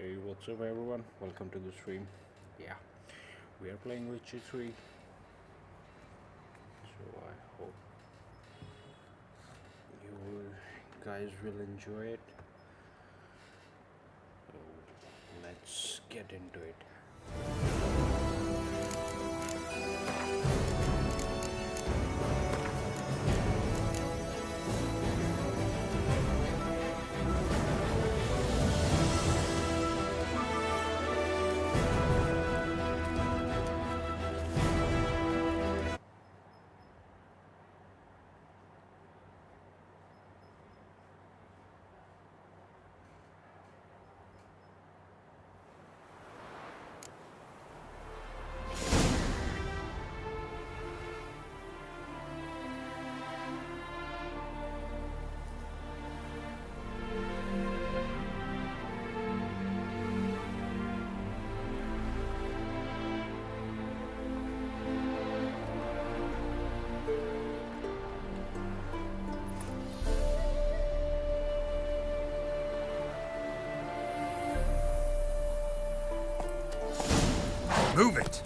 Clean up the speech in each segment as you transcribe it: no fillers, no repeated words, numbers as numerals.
Hey, what's up, everyone? Welcome to the stream. Yeah, we are playing Witcher 3, so I hope guys will enjoy it. So let's get into it. Move it!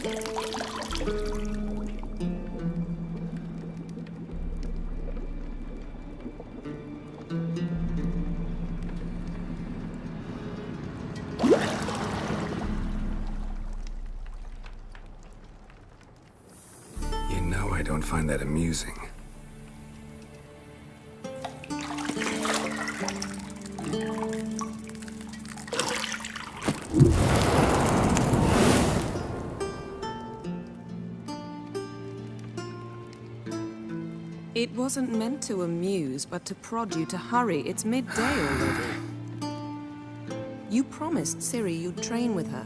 You know I don't find that amusing. It wasn't meant to amuse, but to prod you to hurry. It's midday already. You promised Ciri you'd train with her.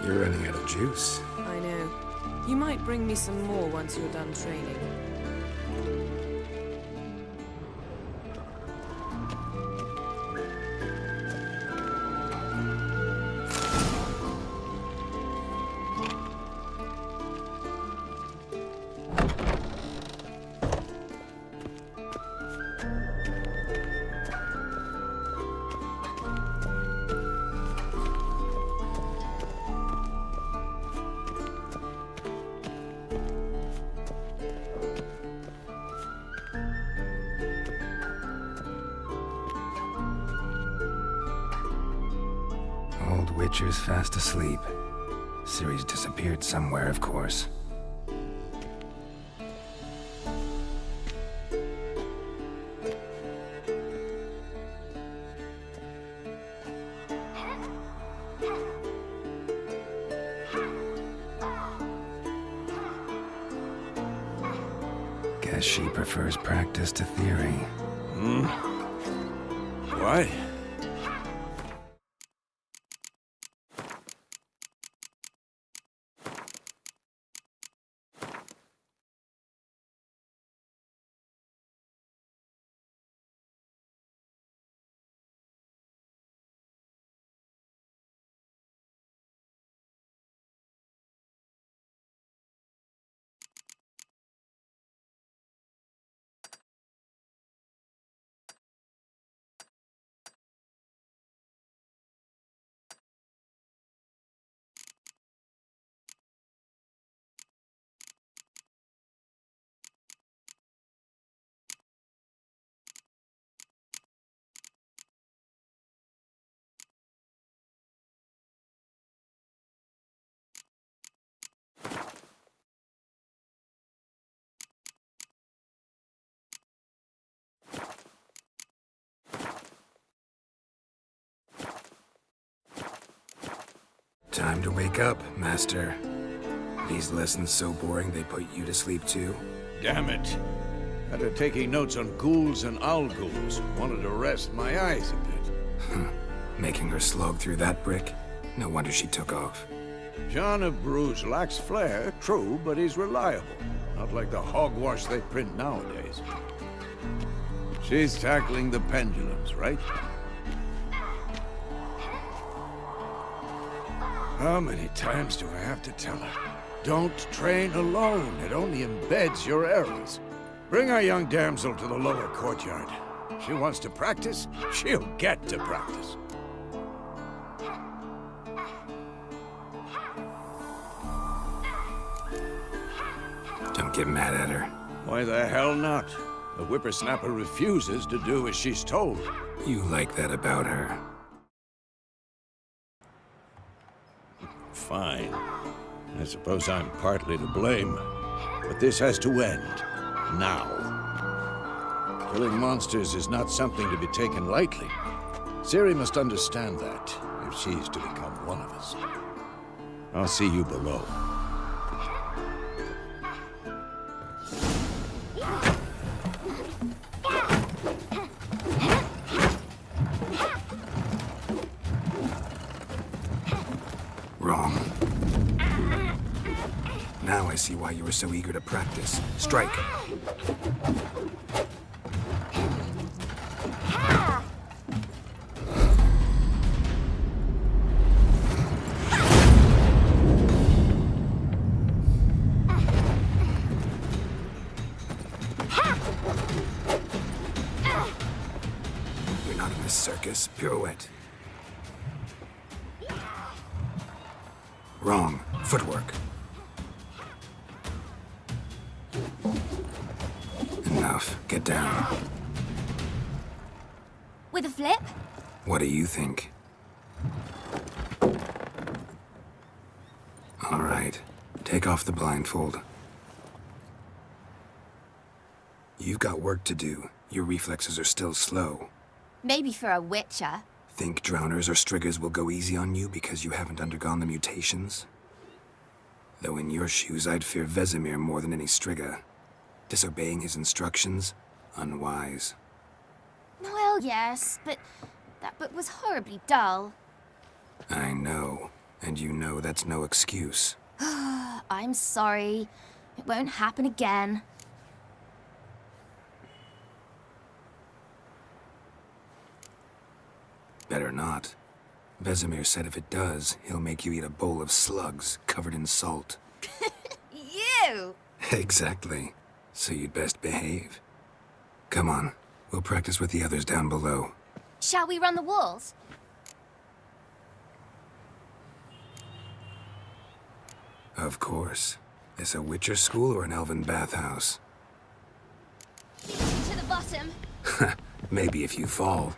You're running out of juice. I know. You might bring me some more once you're done training. Old Witcher's fast asleep. Ciri's disappeared somewhere, of course. Guess she prefers practice to theory. What? Time to wake up, Master. These lessons so boring they put you to sleep too? Damn it. After taking notes on ghouls and owl ghouls, wanted to rest my eyes a bit. Making her slog through that brick? No wonder she took off. John of Bruges lacks flair, true, but he's reliable. Not like the hogwash they print nowadays. She's tackling the pendulums, right? How many times do I have to tell her? Don't train alone. It only embeds your errors. Bring our young damsel to the lower courtyard. She wants to practice, she'll get to practice. Don't get mad at her. Why the hell not? The whippersnapper refuses to do as she's told. You like that about her. Fine. I suppose I'm partly to blame. But this has to end. Now. Killing monsters is not something to be taken lightly. Ciri must understand that, if she's to become one of us. I'll see you below. Wrong. Now I see why you were so eager to practice. Strike. You're not in this circus. Pirouette. Wrong. Footwork. Enough. Get down. With a flip? What do you think? All right. Take off the blindfold. You've got work to do. Your reflexes are still slow. Maybe for a witcher. Think drowners or striggers will go easy on you because you haven't undergone the mutations? Though in your shoes, I'd fear Vesemir more than any strigger. Disobeying his instructions? Unwise. Well, yes, but that book was horribly dull. I know. And you know that's no excuse. I'm sorry. It won't happen again. Better not. Vesemir said if it does, he'll make you eat a bowl of slugs covered in salt. You! Exactly. So you'd best behave. Come on. We'll practice with the others down below. Shall we run the walls? Of course. This a Witcher school or an elven bathhouse? To the bottom. Maybe if you fall.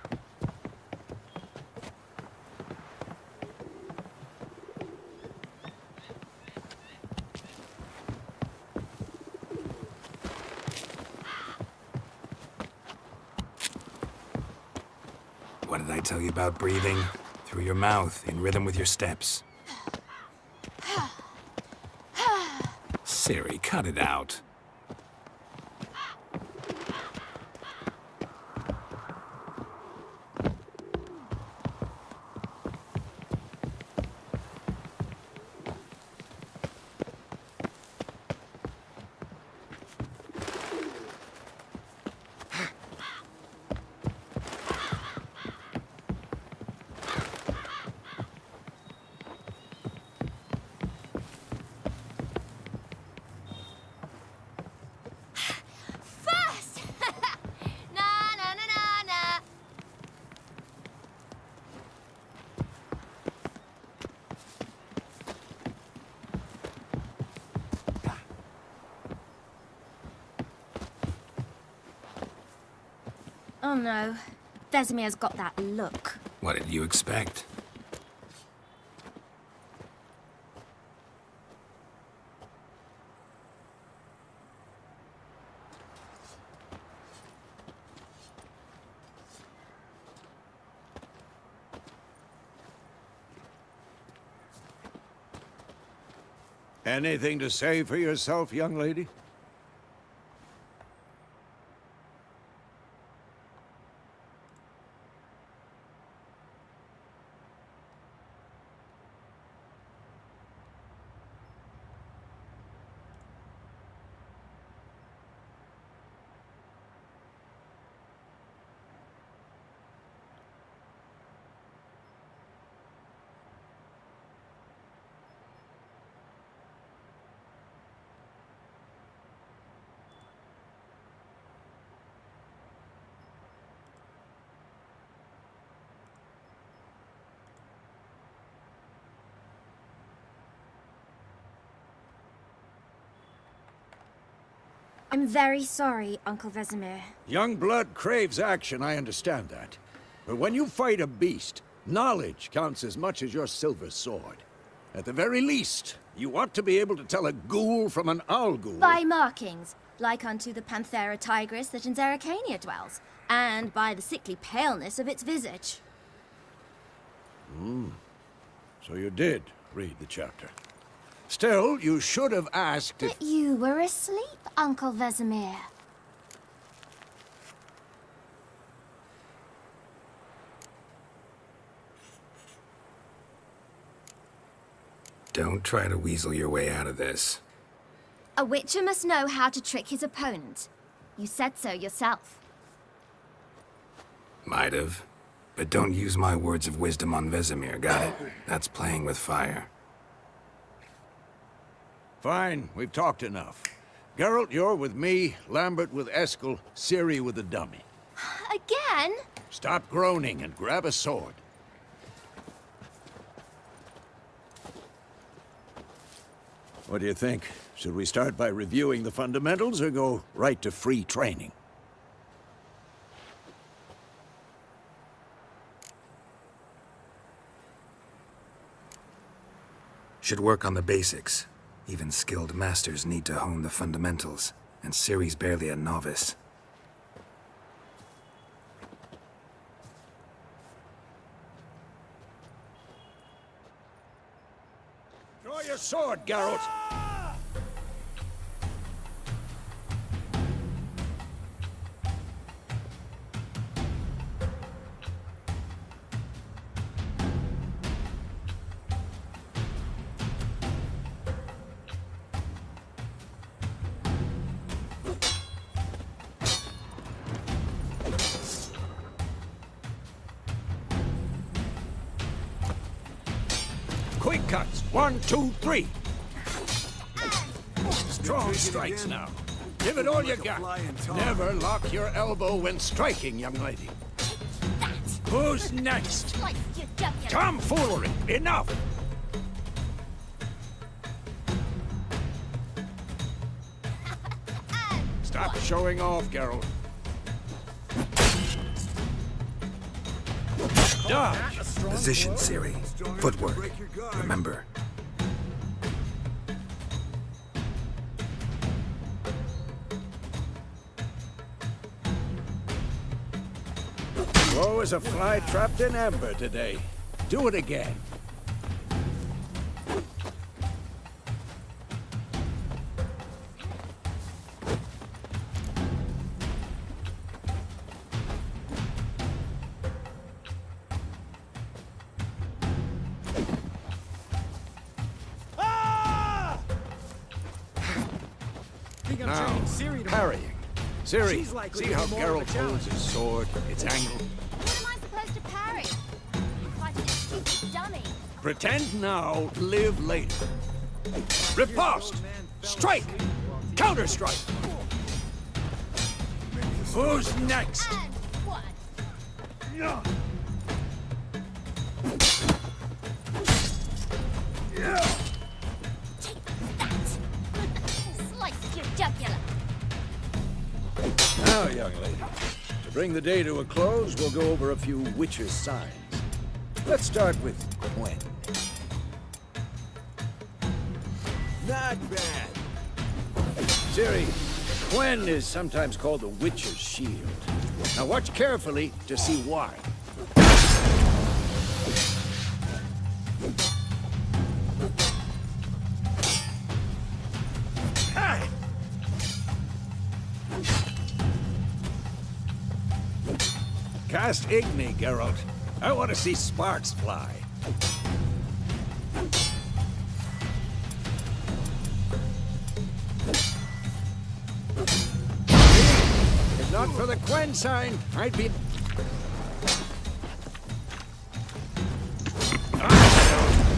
What did I tell you about breathing? Through your mouth, in rhythm with your steps. Ciri, cut it out. Oh no. Vesemir's got that look. What did you expect? Anything to say for yourself, young lady? I'm very sorry, Uncle Vesemir. Young blood craves action, I understand that. But when you fight a beast, knowledge counts as much as your silver sword. At the very least, you ought to be able to tell a ghoul from an owl ghoul. By markings, like unto the Panthera tigris that in Zerrikania dwells, and by the sickly paleness of its visage. So you did read the chapter. Still, you should have asked if... But you were asleep, Uncle Vesemir. Don't try to weasel your way out of this. A witcher must know how to trick his opponent. You said so yourself. Might have. But don't use my words of wisdom on Vesemir, got it? That's playing with fire. Fine, we've talked enough. Geralt, you're with me, Lambert with Eskel, Ciri with the dummy. Again? Stop groaning and grab a sword. What do you think? Should we start by reviewing the fundamentals or go right to free training? Should work on the basics. Even skilled masters need to hone the fundamentals, and Ciri's barely a novice. Draw your sword, Geralt! Quick cuts. 1, 2, 3. Strong strikes now. Give it all you got. Never lock your elbow when striking, young lady. Who's next? Like you jugular. Tomfoolery! Enough! Stop showing off, Geralt. Dodge! Position, Ciri. Footwork. Remember. Woe is a fly trapped in amber today. Do it again. Now, parrying. Ciri, see how Geralt holds his sword, its angle? What am I supposed to parry? Fighting a stupid dummy. Pretend now, live later. Riposte! Strike! Counter-strike! Who's next? And what? Take that! Slice your jugular. Now, young lady, To bring the day to a close, we'll go over a few witches' signs. Let's start with Quen. Not bad. Ciri, Quen is sometimes called the Witcher's Shield. Now watch carefully to see why. Hi. Cast Igni, Geralt. I want to see sparks fly. If not for the Quen sign, I'd be...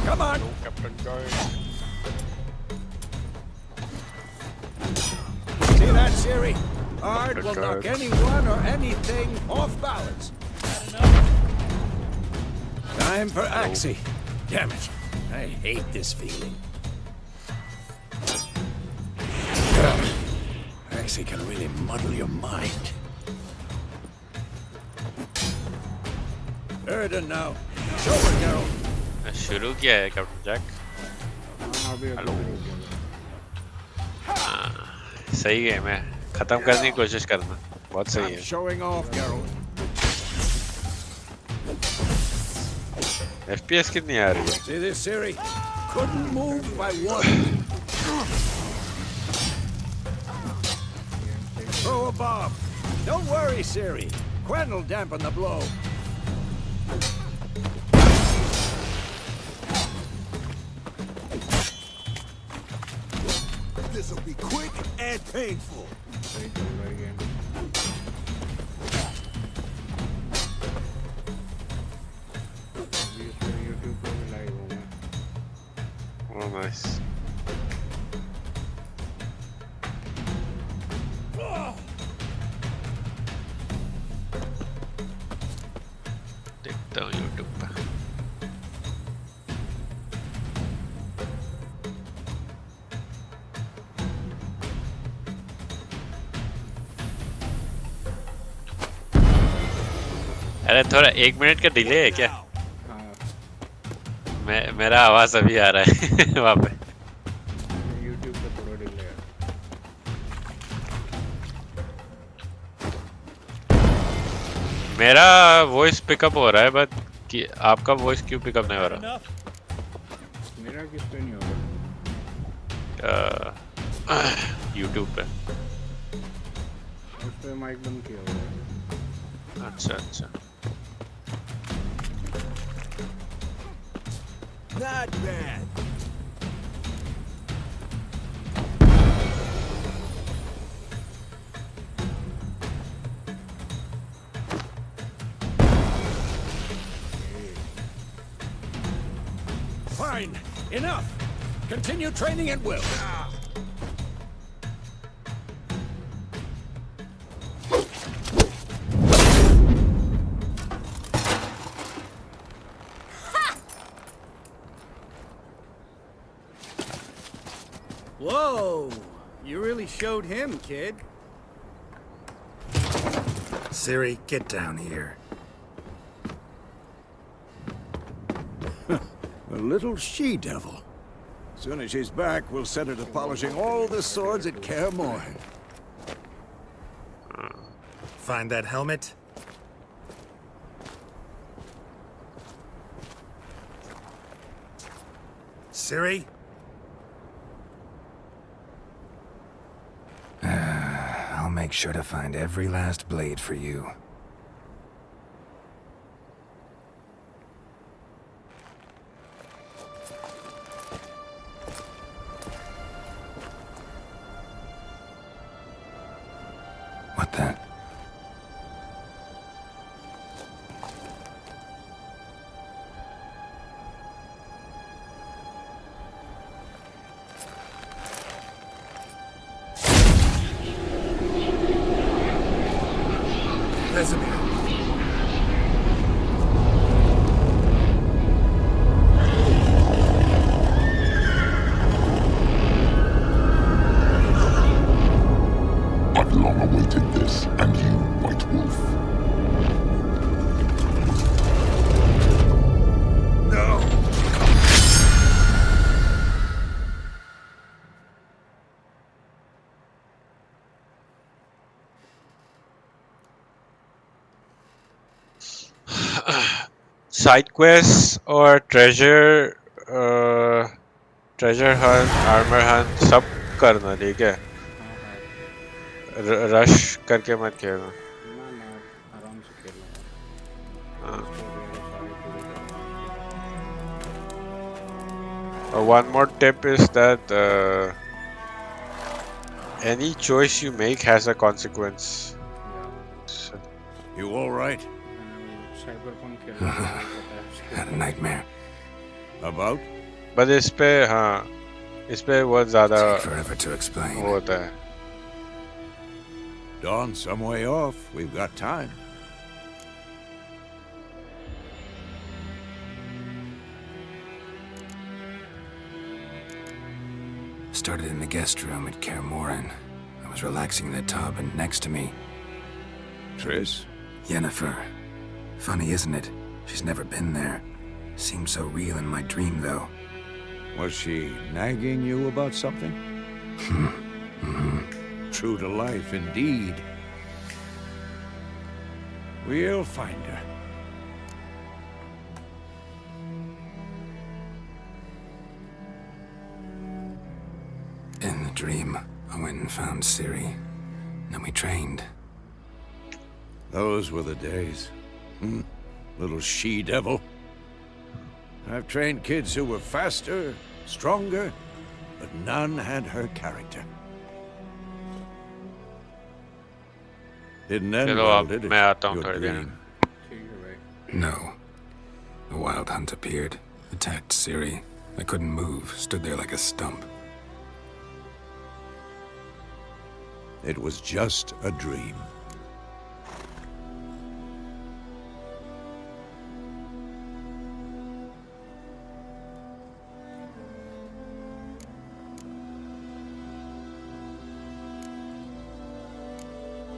Come on! Captain Guy. See that, Ciri? Ard will Okay. knock anyone or anything off balance. Time for Axie. Damn it. I hate this feeling. Axie can really muddle your mind. Erden now. Show her, Geralt. शुरू किया है captain Jack हाँ अभी hello. अभी सही है मैं खत्म करने की कोशिश करना बहुत सही I'm है showing off, Geralt. FPS कितनी आ रही है See this, Ciri? Couldn't move by one. Throw a bomb. Don't worry, Ciri. Quen will dampen the blow. This'll be quick and painful. सही चल रहा है गेम अभी इस पर YouTube पे भी लाइव हूँ मैं ओह नाइस देखता हूँ YouTube पे अरे थोड़ा 1 मिनट का डिले है क्या हाँ मेरा आवाज अभी आ रहा है वहाँ पे YouTube पे थोड़ा डिले है मेरा वॉइस पिकअप हो रहा है बट कि आपका वॉइस क्यों पिकअप नहीं हो रहा मेरा किस पे नहीं हो रहा YouTube पे उस पे माइक बंद किया हुआ है अच्छा अच्छा Not bad. Fine. Enough. Continue training at will. Whoa! You really showed him, kid. Ciri, get down here. A little she-devil. Soon as she's back, we'll set her to polishing all the swords at Kaer Morhen. Find that helmet? Ciri? I'll make sure to find every last blade for you. What the? side quests और treasure hunt, armor hunt सब करना ठीक है. Rush करके मत खेलना. ना ना आराम से खेल लूँगा. One more tip is that any choice you make has a consequence. So, You all right? Cyberpunk खेल रहा हूँ. Had a nightmare. About? but इस पे बहुत ज़्यादा Take forever to explain. वो होता है. Dawn's some way off. We've got time. Started in the guest room at Kaer Morhen. I was relaxing in the tub, and next to me, Triss? Yennefer. Funny, isn't it? She's never been there. Seemed so real in my dream, though. Was she nagging you about something? True to life, indeed. We'll find her. In the dream, I went and found Ciri. Then we trained. Those were the days. Little she-devil. I've trained kids who were faster, stronger, but none had her character. Didn't end चलो well, अब did it? मैं आता हूँ Your थोड़ी देर में. dream. ठीक है भाई. No. The Wild Hunt appeared, attacked Ciri. I couldn't move, stood there like a stump. It was just a dream.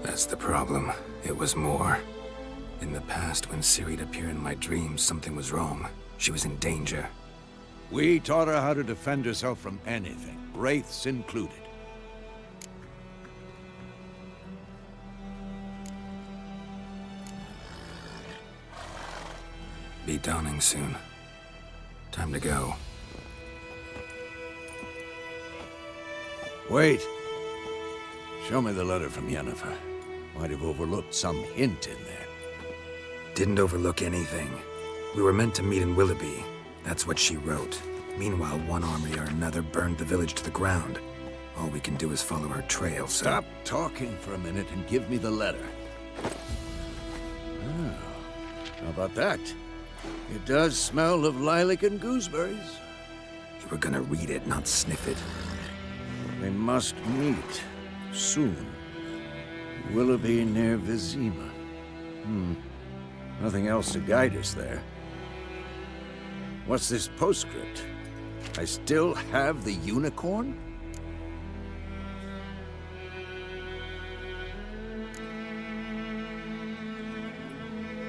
That's the problem. It was more. In the past, when Ciri'd appear in my dreams, something was wrong. She was in danger. We taught her how to defend herself from anything, wraiths included. Be dawning soon. Time to go. Wait. Show me the letter from Yennefer. Might have overlooked some hint in there. Didn't overlook anything. We were meant to meet in Willoughby. That's what she wrote. Meanwhile, one army or another burned the village to the ground. All we can do is follow her trail, so... Stop talking for a minute and give me the letter. Ah, how about that? It does smell of lilac and gooseberries. You were gonna read it, not sniff it. We must meet. Soon. Willoughby near Vizima. Nothing else to guide us there. What's this postscript? I still have the unicorn?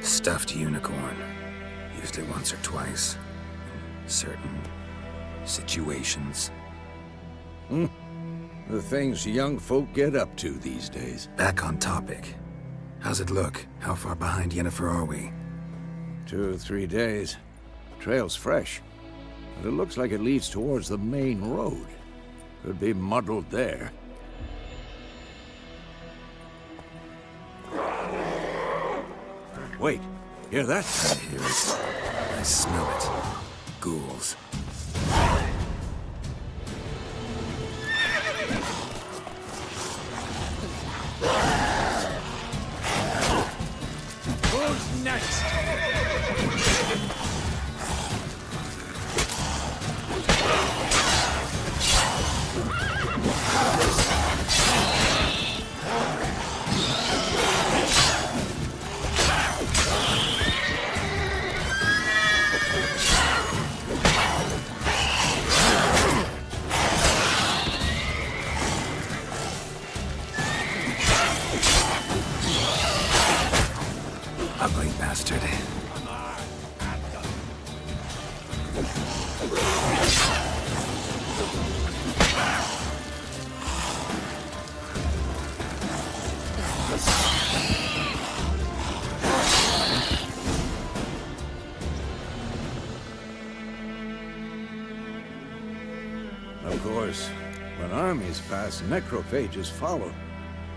Stuffed unicorn. Used it once or twice. In certain situations. The things young folk get up to these days. Back on topic. How's it look? How far behind Yennefer are we? 2 or 3 days. Trail's fresh, but it looks like it leads towards the main road. Could be muddled there. Wait, hear that? I hear it. I smell it. Ghouls. Who's next? Ugly bastard. Of course, when armies pass, necrophages follow.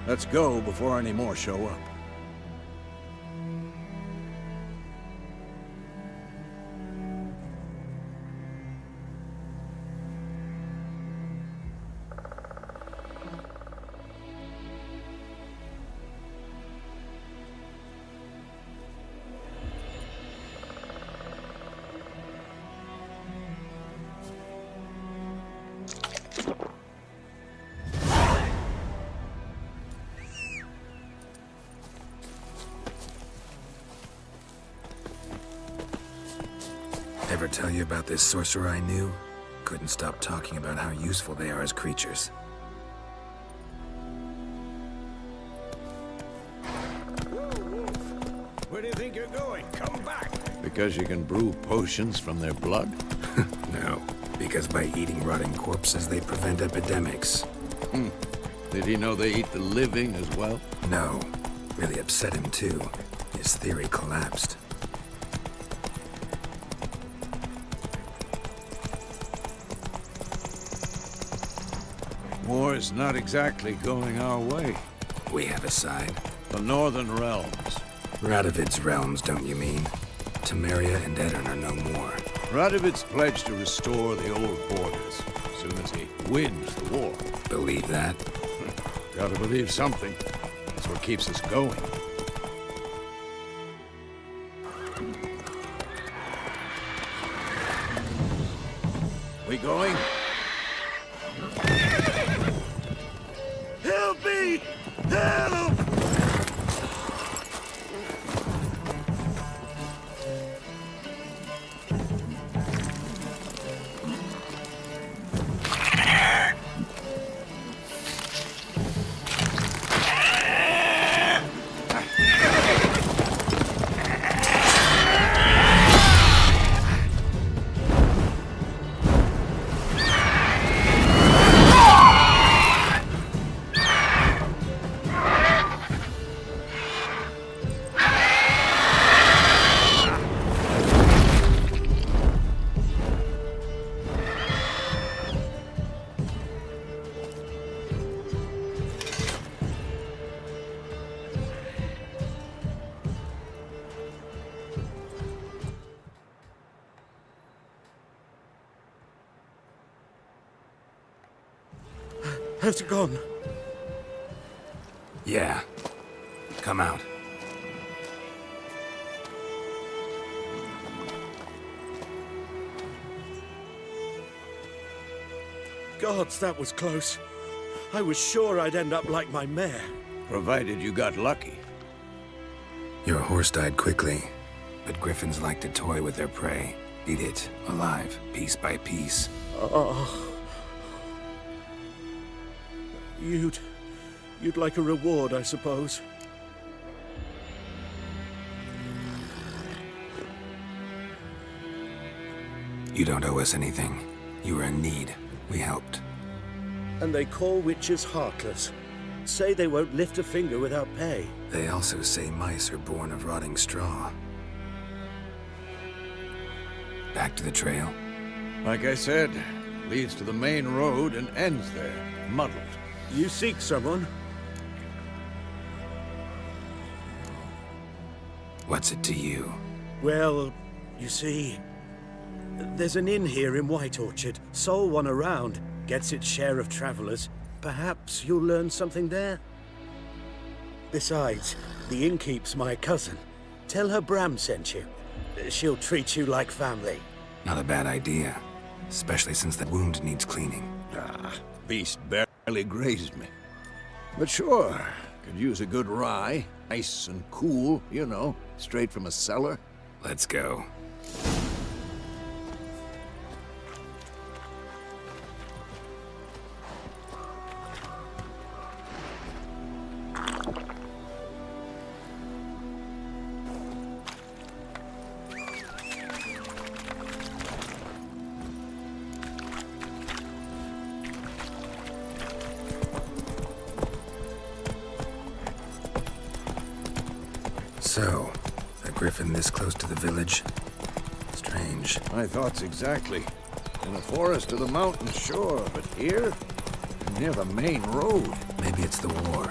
Let's go before any more show up. Ever tell you about this sorcerer I knew? Couldn't stop talking about how useful they are as creatures. Where do you think you're going? Come back! Because you can brew potions from their blood? No, because by eating rotting corpses, they prevent epidemics. Did he know they eat the living as well? No, really upset him too. His theory collapsed. War's not exactly going our way. We have a side. The Northern Realms. Radovid's realms, don't you mean? Temeria and Edirn are no more. Radovid's pledged to restore the old borders as soon as he wins the war. Believe that? Gotta believe something. That's what keeps us going. We going? Help me! Help! How's it gone? Yeah. Come out. Gods, that was close. I was sure I'd end up like my mare. Provided you got lucky. Your horse died quickly, but griffins like to toy with their prey. Eat it, alive, piece by piece. Oh. You'd like a reward, I suppose. You don't owe us anything. You were in need. We helped. And they call witches heartless. Say they won't lift a finger without pay. They also say mice are born of rotting straw. Back to the trail? Like I said, leads to the main road and ends there, muddled. You seek someone? What's it to you? Well, you see, there's an inn here in White Orchard. Sole one around. Gets its share of travelers. Perhaps you'll learn something there? Besides, the innkeep's my cousin. Tell her Bram sent you. She'll treat you like family. Not a bad idea. Especially since the wound needs cleaning. Beast barely grazed me. But sure, could use a good rye. Nice and cool, you know, straight from a cellar. Let's go. So, a griffin this close to the village? Strange. My thoughts exactly. in the forest or the mountains, sure, but here? Near the main road. Maybe it's the war.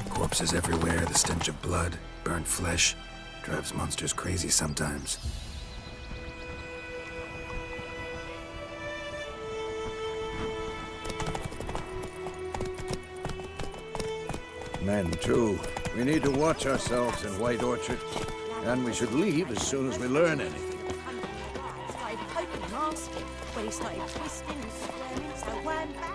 Corpses everywhere, the stench of blood, burnt flesh. Drives monsters crazy sometimes. Men, too. We need to watch ourselves in White Orchard. And we should leave as soon as we learn anything. Started poking and asking, when he started twisting and squirming, so wham bam.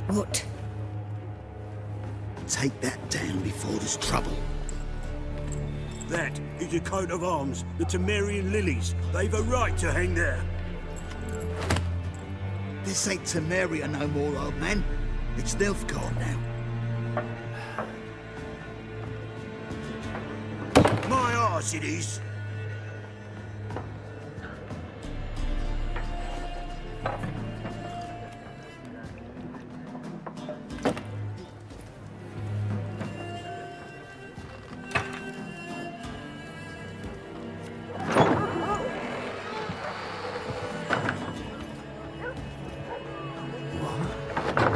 What? Take that down before there's trouble. That is a coat of arms, the Temerian lilies. They've a right to hang there. This ain't Temeria no more, old man. It's Nilfgaard now. My arse it is.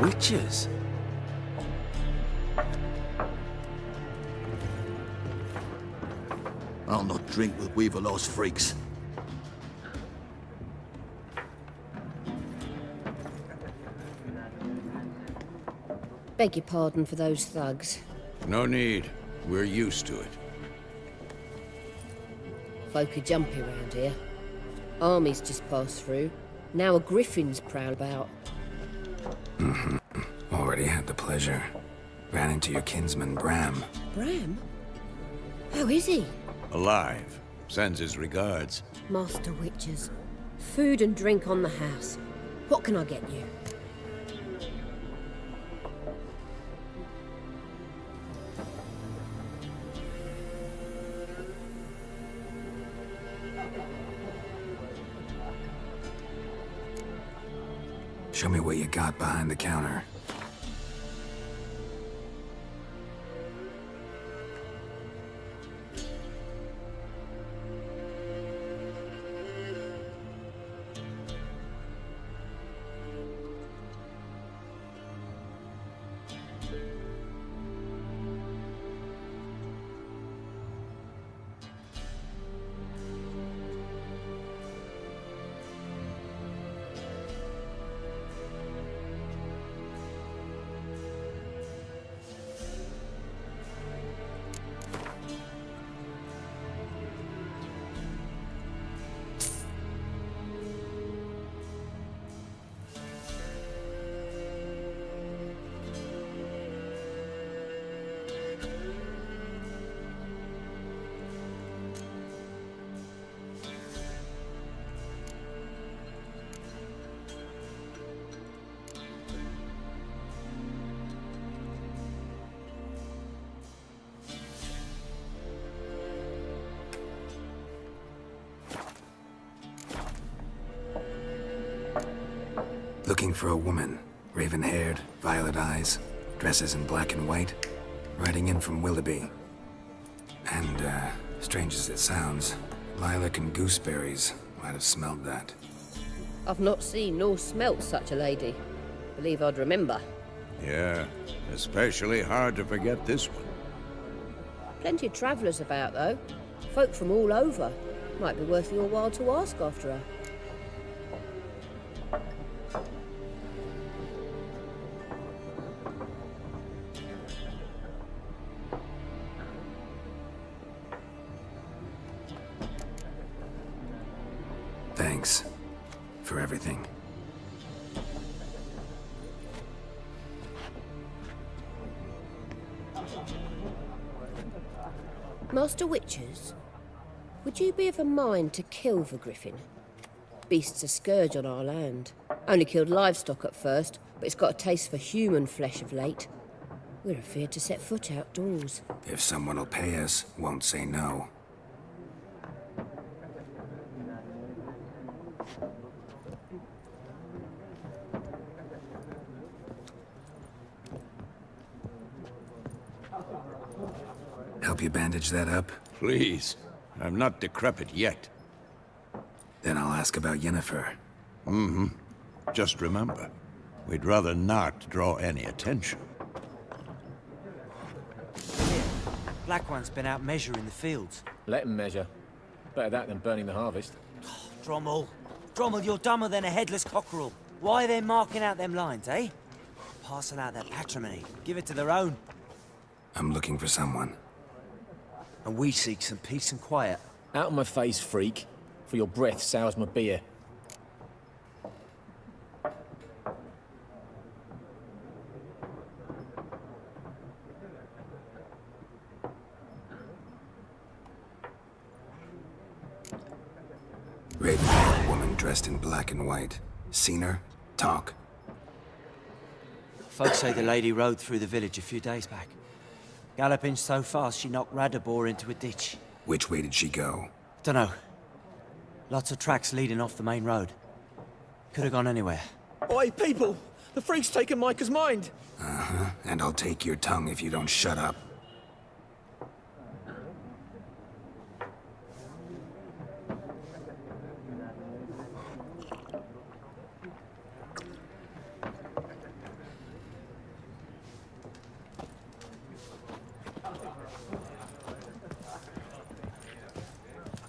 Witches? I'll not drink with Weaverlaw's freaks. Beg your pardon for those thugs. No need. We're used to it. Folk are jumpy around here. Armies just passed through. Now a griffin's prowl about. Already had the pleasure. Ran into your kinsman, Bram. Bram? How is he? Alive. Sends his regards. Master Witches. Food and drink on the house. What can I get you? Show me what you got behind the counter. Looking for a woman. Raven-haired, violet eyes, dresses in black and white. Riding in from Willoughby. And, strange as it sounds, lilac and gooseberries might have smelled that. I've not seen nor smelt such a lady. Believe I'd remember. Yeah, especially hard to forget this one. Plenty of travellers about, though. Folk from all over. Might be worth your while to ask after her. Thanks for everything. Master Witches, would you be of a mind to kill the griffin? Beast's a scourge on our land. Only killed livestock at first, but it's got a taste for human flesh of late. We're afraid to set foot outdoors. If someone will pay us, won't say no. Help you bandage that up? Please. I'm not decrepit yet. Then I'll ask about Yennefer. Just remember, we'd rather not draw any attention. Black One's been out measuring the fields. Let him measure. Better that than burning the harvest. Drommel. Drommel, you're dumber than a headless cockerel. Why are they marking out them lines, eh? Passing out their patrimony. Give it to their own. I'm looking for someone. And we seek some peace and quiet. Out of my face, freak. For your breath sours my beer. Ravenhair, woman dressed in black and white. Seen her? Talk. Folks say the lady rode through the village a few days back. Galloping so fast she knocked Radabor into a ditch. Which way did she go? Dunno. Lots of tracks leading off the main road. Could have gone anywhere. Oi, people! The freak's taken Micah's mind! Uh-huh. And I'll take your tongue if you don't shut up.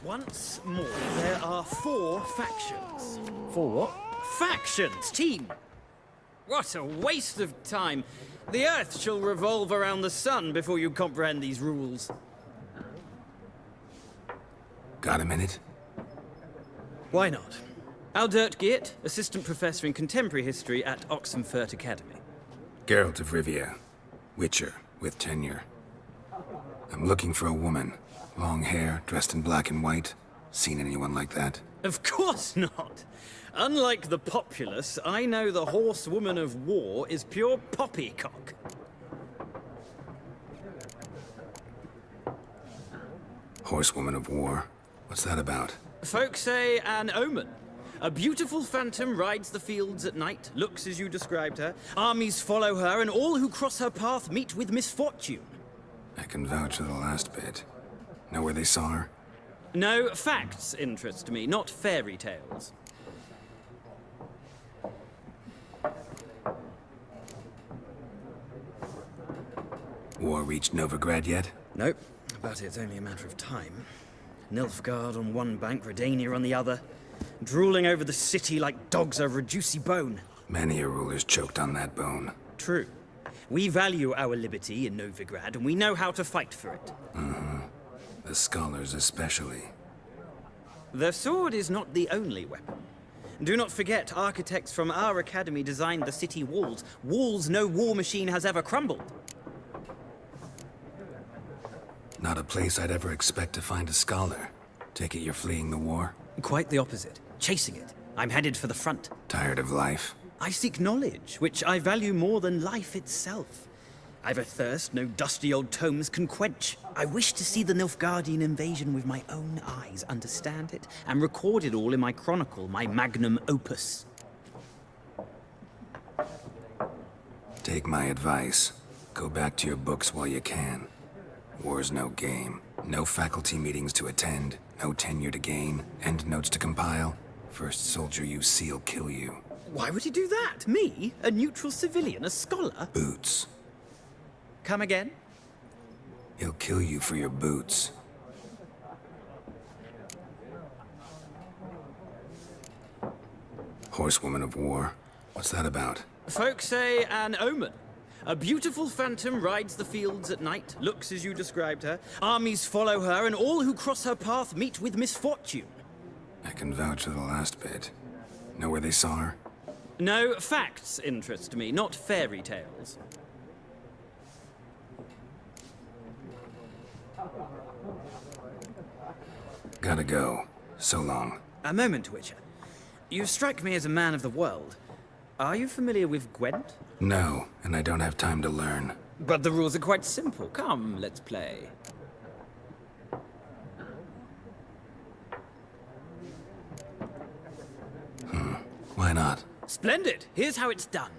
Once more, there are 4 factions. 4 what? Factions, team! What a waste of time. The Earth shall revolve around the sun before you comprehend these rules. Got a minute? Why not? Aldert Geert, Assistant Professor in Contemporary History at Oxenfurt Academy. Geralt of Rivia. Witcher, with tenure. I'm looking for a woman. Long hair, dressed in black and white. Seen anyone like that? Of course not. Unlike the populace, I know the horsewoman of war is pure poppycock. Horsewoman of war? What's that about? Folks say an omen. A beautiful phantom rides the fields at night, looks as you described her. Armies follow her, and all who cross her path meet with misfortune. I can vouch for the last bit. Know where they saw her? No, facts interest me, not fairy tales. War reached Novigrad yet? Nope, but it's only a matter of time. Nilfgaard on one bank, Redania on the other. Drooling over the city like dogs over a juicy bone. Many a ruler's choked on that bone. True. We value our liberty in Novigrad, and we know how to fight for it. The scholars especially. The sword is not the only weapon. Do not forget, architects from our academy designed the city walls. Walls no war machine has ever crumbled. Not a place I'd ever expect to find a scholar. Take it you're fleeing the war? Quite the opposite. Chasing it. I'm headed for the front. Tired of life? I seek knowledge, which I value more than life itself. I've a thirst no dusty old tomes can quench. I wish to see the Nilfgaardian invasion with my own eyes, understand it, and record it all in my chronicle, my magnum opus. Take my advice. Go back to your books while you can. War's no game. No faculty meetings to attend, no tenure to gain, end notes to compile. First soldier you see'll kill you. Why would he do that? Me? A neutral civilian? A scholar? Boots. Come again? He'll kill you for your boots. Horsewoman of war. What's that about? Folks say an omen. A beautiful phantom rides the fields at night, looks as you described her. Armies follow her, and all who cross her path meet with misfortune. I can vouch for the last bit. Know where they saw her? No, facts interest me, not fairy tales. Gotta go. So long. A moment, Witcher. You strike me as a man of the world. Are you familiar with Gwent? No, and I don't have time to learn. But the rules are quite simple. Come, let's play. Why not? Splendid! Here's how it's done.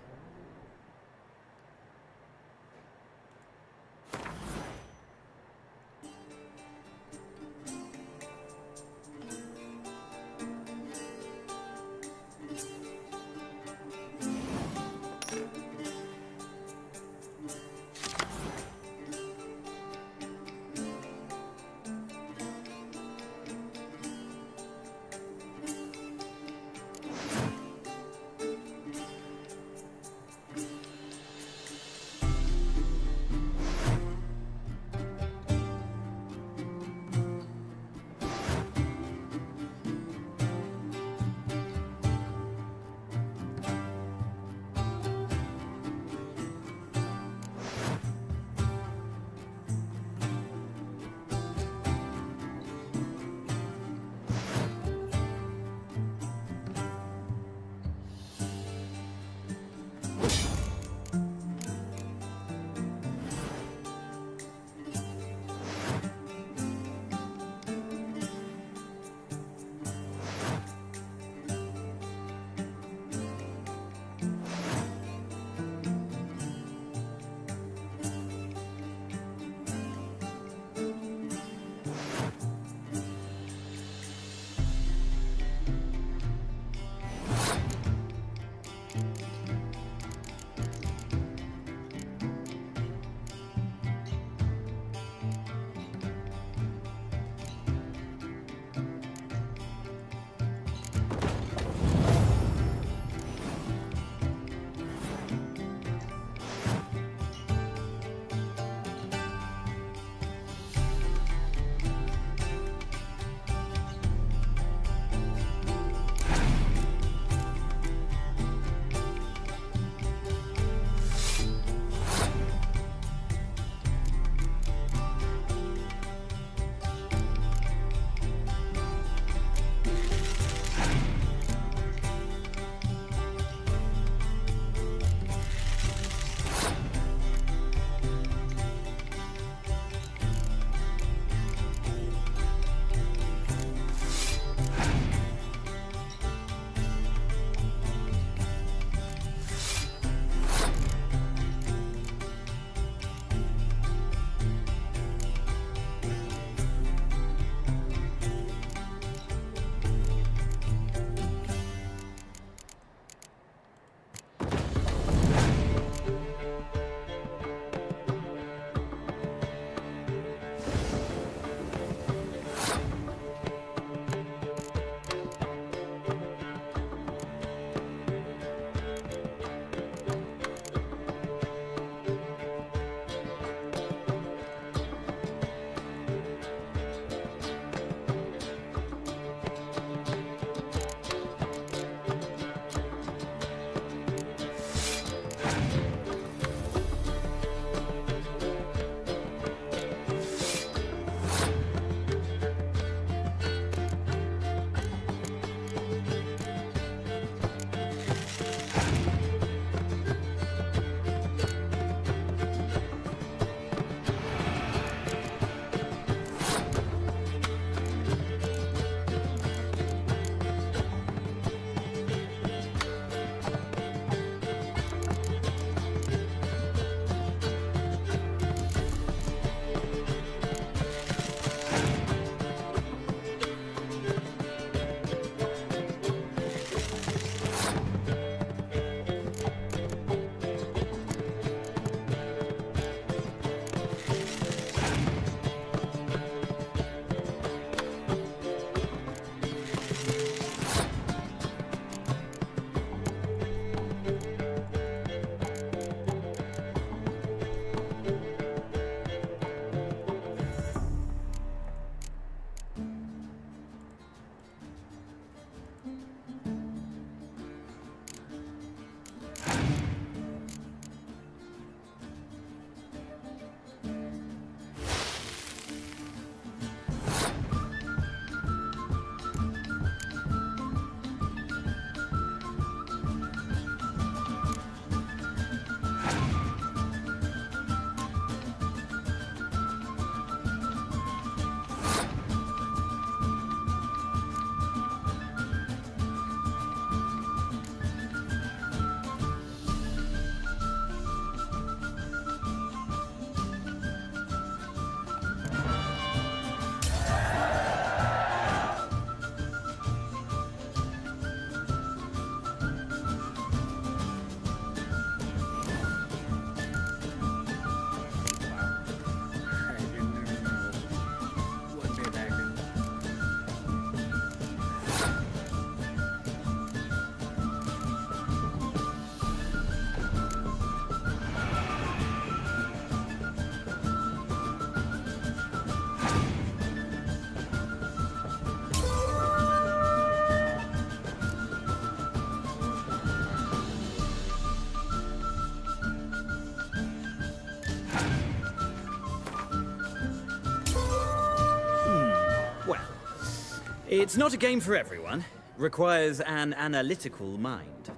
It's not a game for everyone. Requires an analytical mind.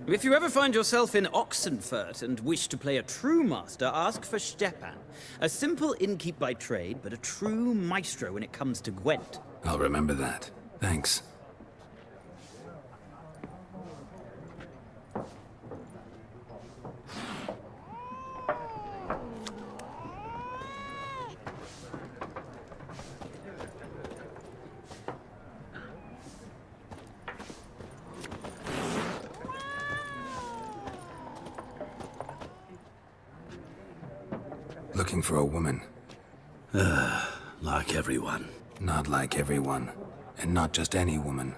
If you ever find yourself in Oxenfurt and wish to play a true master, ask for Stepan. A simple innkeep by trade, but a true maestro when it comes to Gwent. I'll remember that. Thanks. Looking for a woman. Like everyone. Not like everyone. And not just any woman.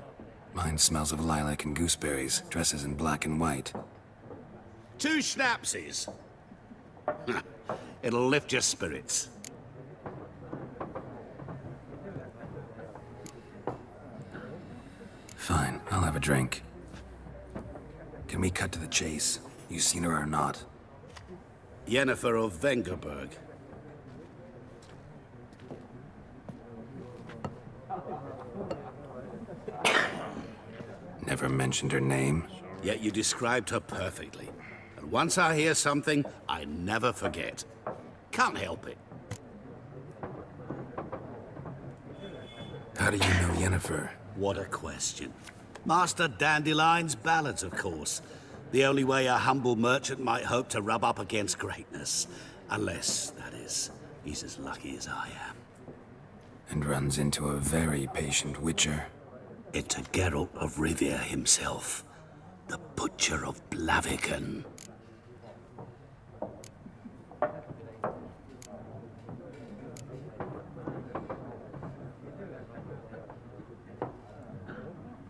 Mine smells of lilac and gooseberries, dresses in black and white. 2 schnapsies. It'll lift your spirits. Fine, I'll have a drink. Can we cut to the chase? You seen her or not? Yennefer of Vengerberg. Never mentioned her name. Yet you described her perfectly. And once I hear something, I never forget. Can't help it. How do you know Yennefer? What a question. Master Dandelion's ballads, of course. The only way a humble merchant might hope to rub up against greatness. Unless, that is, he's as lucky as I am. And runs into a very patient witcher. Into Geralt of Rivia himself. The Butcher of Blaviken.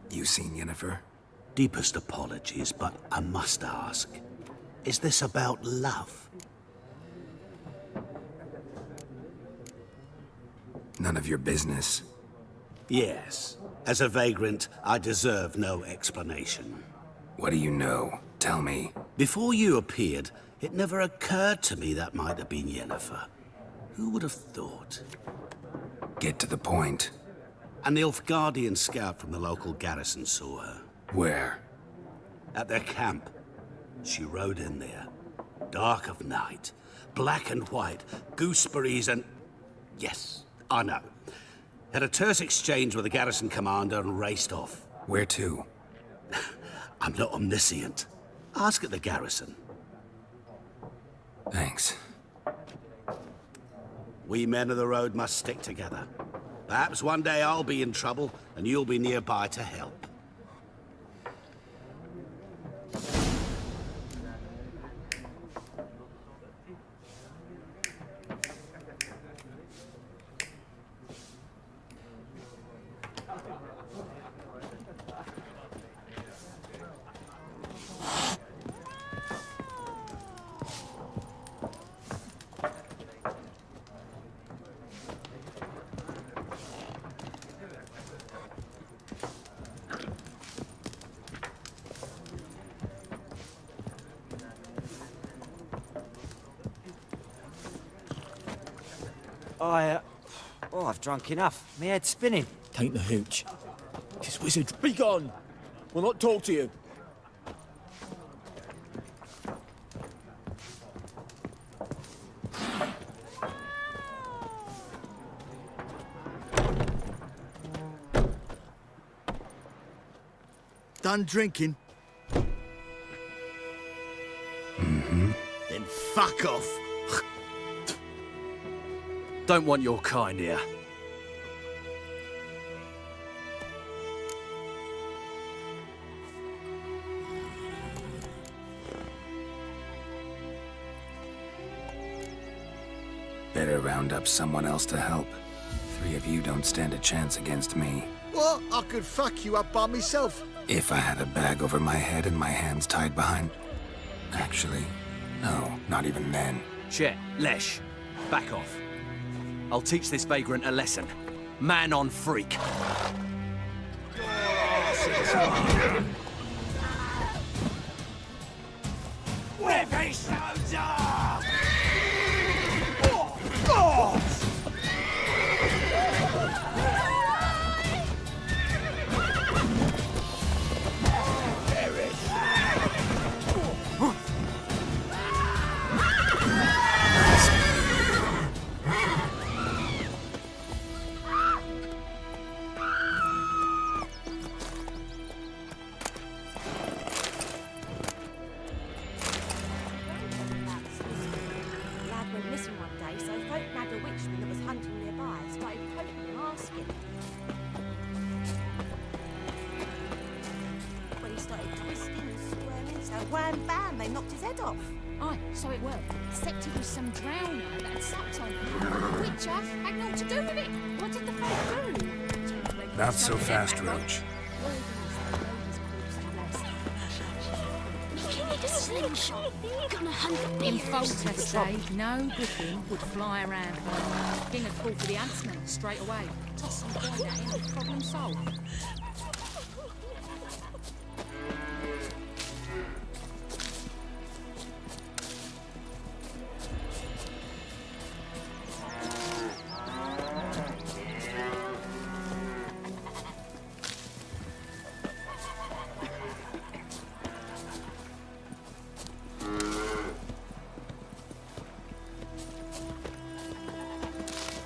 You seen Yennefer? Deepest apologies, but I must ask. Is this about love? None of your business. Yes. As a vagrant, I deserve no explanation. What do you know? Tell me. Before you appeared, it never occurred to me that might have been Yennefer. Who would have thought? Get to the point. A Nilfgaardian scout from the local garrison saw her. Where? At their camp. She rode in there. Dark of night. Black and white. Gooseberries and... Yes, I know. Had a terse exchange with the garrison commander and raced off. Where to? I'm not omniscient. Ask at the garrison. Thanks. We men of the road must stick together. Perhaps one day I'll be in trouble and you'll be nearby to help. I've drunk enough. My head's spinning. Tain't the hooch. This wizard, be gone! We'll not talk to you. Done drinking? Mm-hmm. Then fuck off. Don't want your kind here. Better round up someone else to help. 3 of you don't stand a chance against me. What? I could fuck you up by myself. If I had a bag over my head and my hands tied behind... Actually, no, not even then. Chet, Lesh, back off. I'll teach this vagrant a lesson. Man on freak. Whip his nose off! wham bam, they knocked his head off. Aye, so it worked. Except it was some drowner that had sucked on him. The Witcher had naught to do with it. What did the folk do? Not so fast, Roach. Slingshot. Gonna hunt the in Foltest say no griffin would fly around. King had called for the huntsman straight away. Toss some coin at him, problem solved.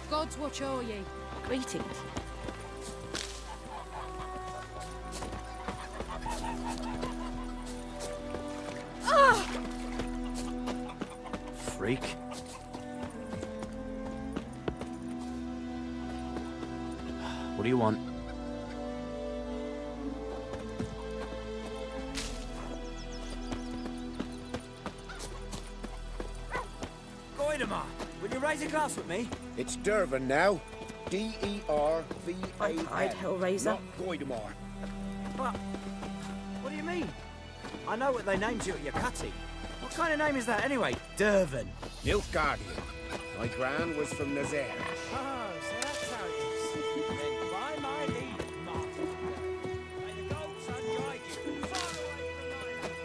God's watch are ye? Greetings. Freak. What do you want? Goidemar, will you raise a glass with me? It's Dervin now. D-E-R-V-A-N. I'd Hellraiser. Not Goidemar. But, what do you mean? I know what they named you at your cutty. What kind of name is that anyway? Dervin. Nilfgaardian. My gran was from Nazaire. Oh, so that's how it is. Then by my leave, Martin. May the gold sun guide you far away from Lilac.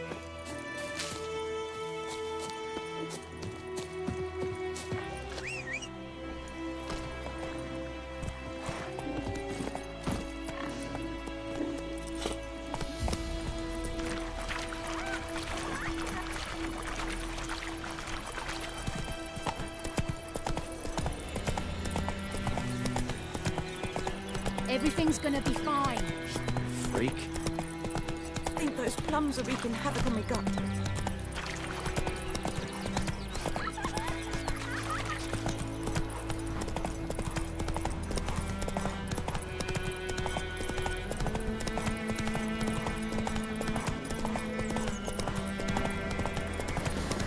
Everything's gonna be fine. Freak. I think those plums are wreaking havoc on my gut.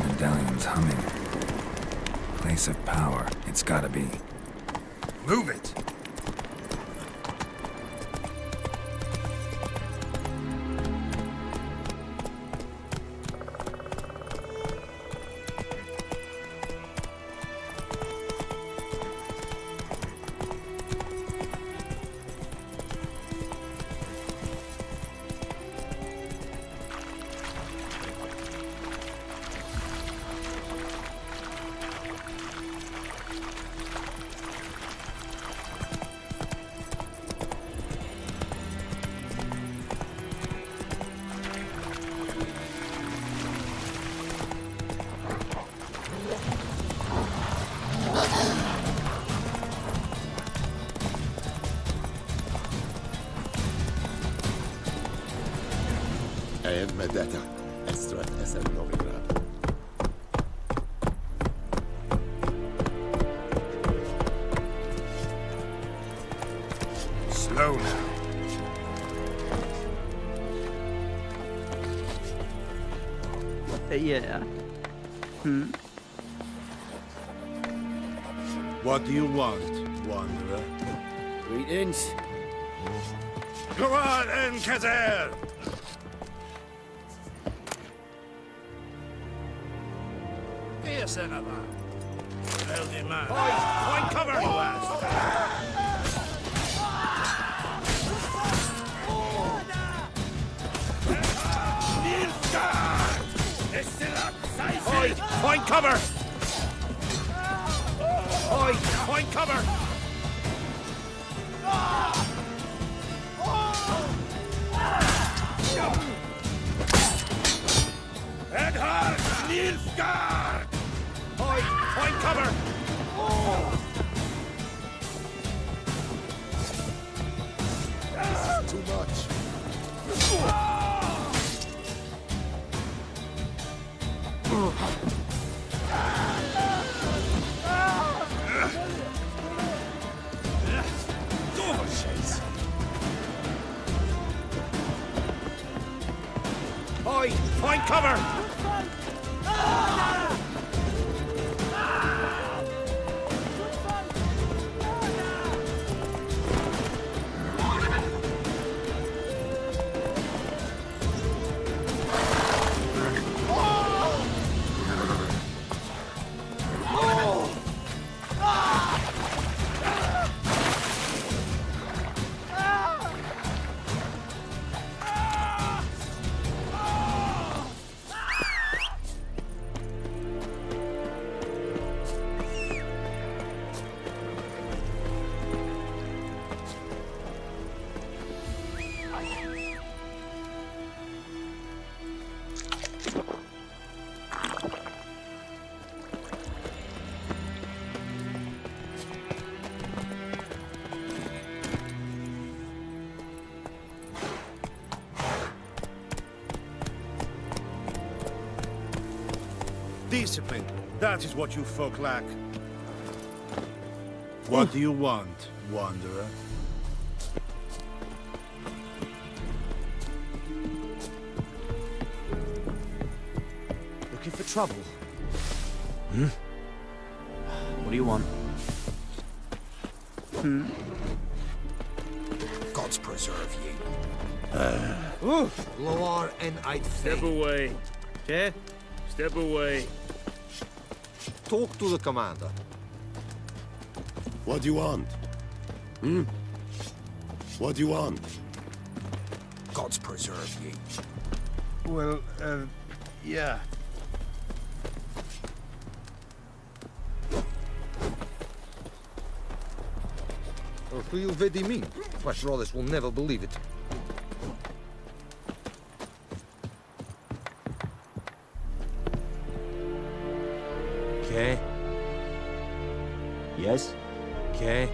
Medallion's humming. Place of power. It's gotta be. Move it! Medeta. Estrat Esen Novigrad. Slow now. Yeah. What do you want, wanderer? Greetings. Go on, Enkazer! Point cover! Point cover! Point cover! Edhard Nilfgaard! Point cover! This is too much. Oi! Find cover! Discipline. That is what you folk lack. What do you want, wanderer? Looking for trouble? Hmm? What do you want? Hmm? Gods preserve ye. Loar and I'd step away. Okay? Step away. Talk to the commander. What do you want? Hmm? What do you want? Gods preserve ye. Well, yeah. Or who you really mean? My brothers will never believe it. Okay. Yes? Okay.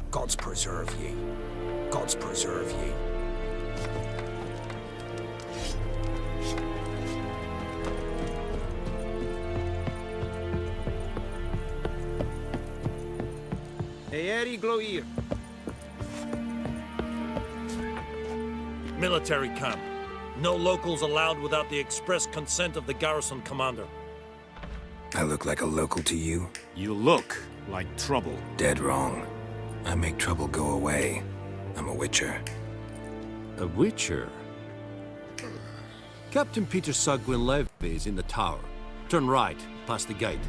Gods preserve ye. Gods preserve ye. Eeri Gloir. Military camp. No locals allowed without the express consent of the garrison commander. I look like a local to you? You look like trouble. Dead wrong. I make trouble go away. I'm a witcher. A witcher? Captain Peter Sagwin Levy is in the tower. Turn right, past the gate.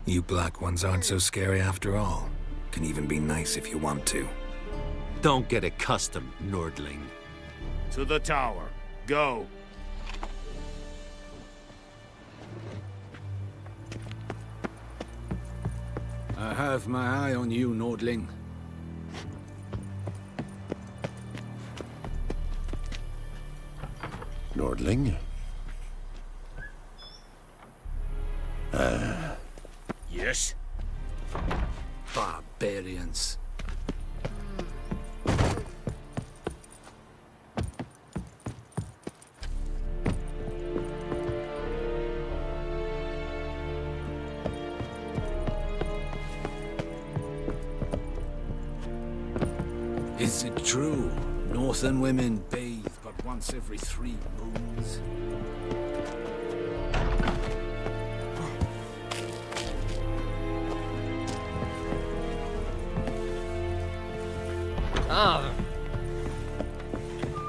You black ones aren't so scary after all. Can even be nice if you want to. Don't get accustomed, Nordling. To the tower. Go. I have my eye on you, Nordling. Nordling? Yes? Barbarians. Is it true? Northern women bathe but once every 3 moons?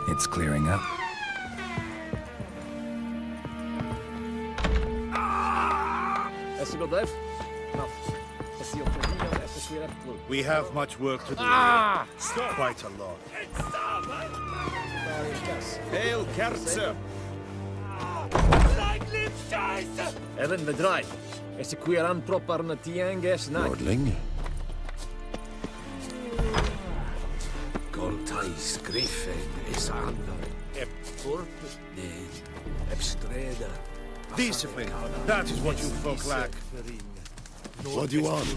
It's clearing up. We have much work to do. Quite a lot. Hail, Kerzer! Even bedrijf. Is de queeran proper na tianges na. Nordling? Goltais Griffin is ander. Streda. Discipline. That is what you folk lack. What do you want?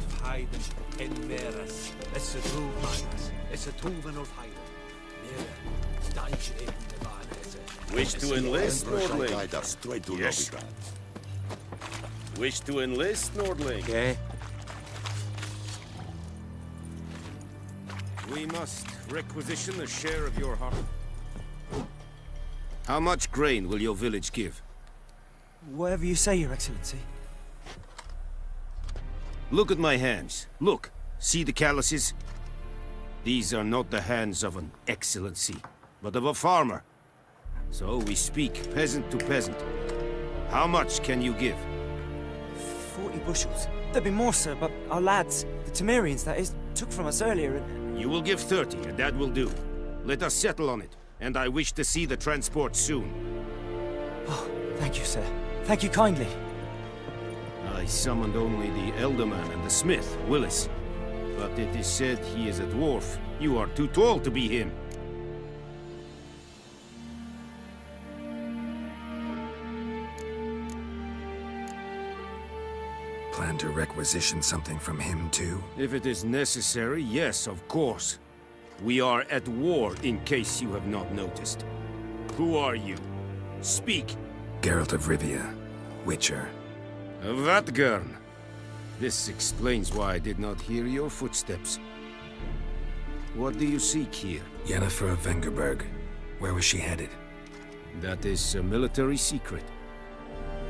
Wish to enlist, Nordling? Yes. Wish to enlist, Nordling? Okay. We must requisition a share of your heart. How much grain will your village give? Whatever you say, Your Excellency. Look at my hands. Look. See the calluses? These are not the hands of an excellency, but of a farmer. So we speak peasant to peasant. How much can you give? 40 bushels. There'd be more, sir, but our lads, the Temerians, that is, took from us earlier and... You will give 30, and that will do. Let us settle on it, and I wish to see the transport soon. Oh, thank you, sir. Thank you kindly. I summoned only the Elderman and the smith, Willis. But it is said he is a dwarf. You are too tall to be him. Plan to requisition something from him, too? If it is necessary, yes, of course. We are at war, in case you have not noticed. Who are you? Speak. Geralt of Rivia, Witcher. Vatgern. This explains why I did not hear your footsteps. What do you seek here? Yennefer of Vengerberg. Where was she headed? That is a military secret.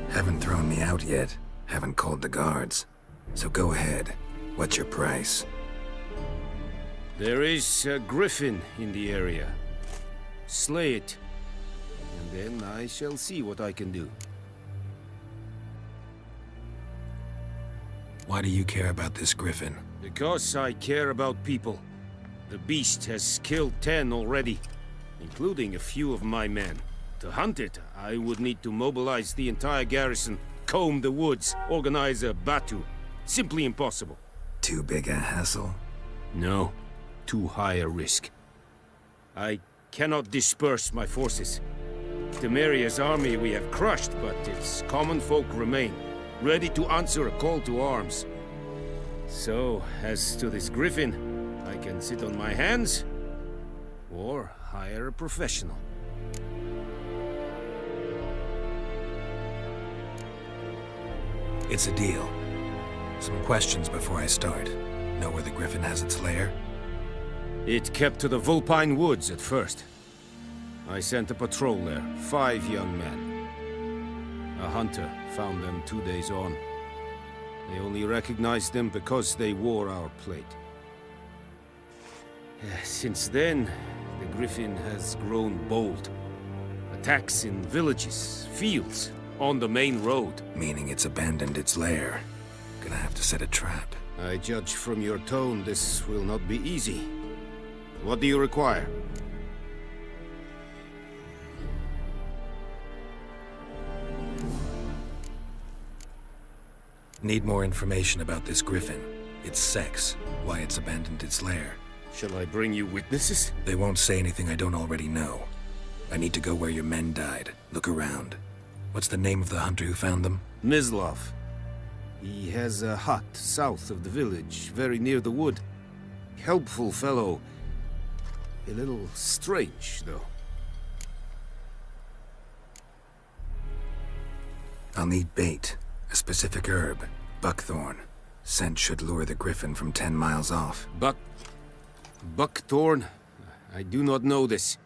Haven't thrown me out yet. Haven't called the guards. So go ahead. What's your price? There is a griffin in the area. Slay it. And then I shall see what I can do. Why do you care about this griffin? Because I care about people. The beast has killed 10 already, including a few of my men. To hunt it, I would need to mobilize the entire garrison, comb the woods, organize a batu. Simply impossible. Too big a hassle? No, too high a risk. I cannot disperse my forces. Temeria's army we have crushed, but its common folk remain, ready to answer a call to arms. So, as to this griffin, I can sit on my hands, or hire a professional. It's a deal. Some questions before I start. Know where the griffin has its lair? It kept to the Vulpine Woods at first. I sent a patrol there, 5 young men. A hunter found them 2 days on. They only recognized them because they wore our plate. Since then, the griffin has grown bold. Attacks in villages, fields, on the main road. Meaning it's abandoned its lair. Gonna have to set a trap. I judge from your tone this will not be easy. What do you require? Need more information about this griffin. Its sex, why it's abandoned its lair. Shall I bring you witnesses? They won't say anything I don't already know. I need to go where your men died. Look around. What's the name of the hunter who found them? Mislav. He has a hut south of the village, very near the wood. Helpful fellow. A little strange, though. I'll need bait. A specific herb. Buckthorn. Scent should lure the griffin from 10 miles off. Buckthorn? I do not know this.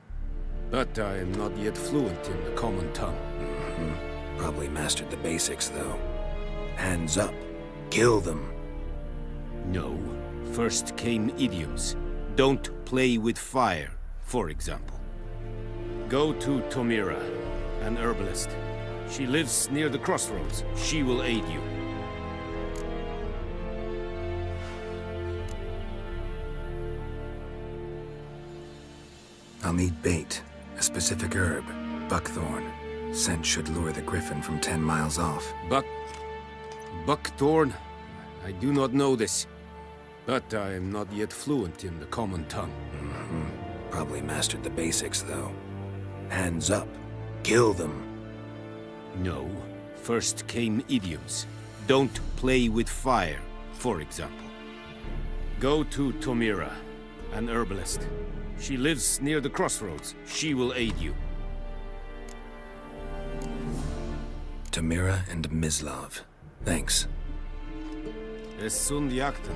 But I am not yet fluent in the common tongue. Probably mastered the basics, though. Hands up. Kill them. No. First came idioms. Don't play with fire, for example. Go to Tomira, an herbalist. She lives near the crossroads. She will aid you. I'll need bait. A specific herb. Buckthorn. Scent should lure the griffin from 10 miles off. Buckthorn? I do not know this. But I am not yet fluent in the common tongue. Probably mastered the basics, though. Hands up. Kill them. No. First came idioms. Don't play with fire, for example. Go to Tomira, an herbalist. She lives near the crossroads. She will aid you. Tamira and Mislav. Thanks. Es sunt jakten.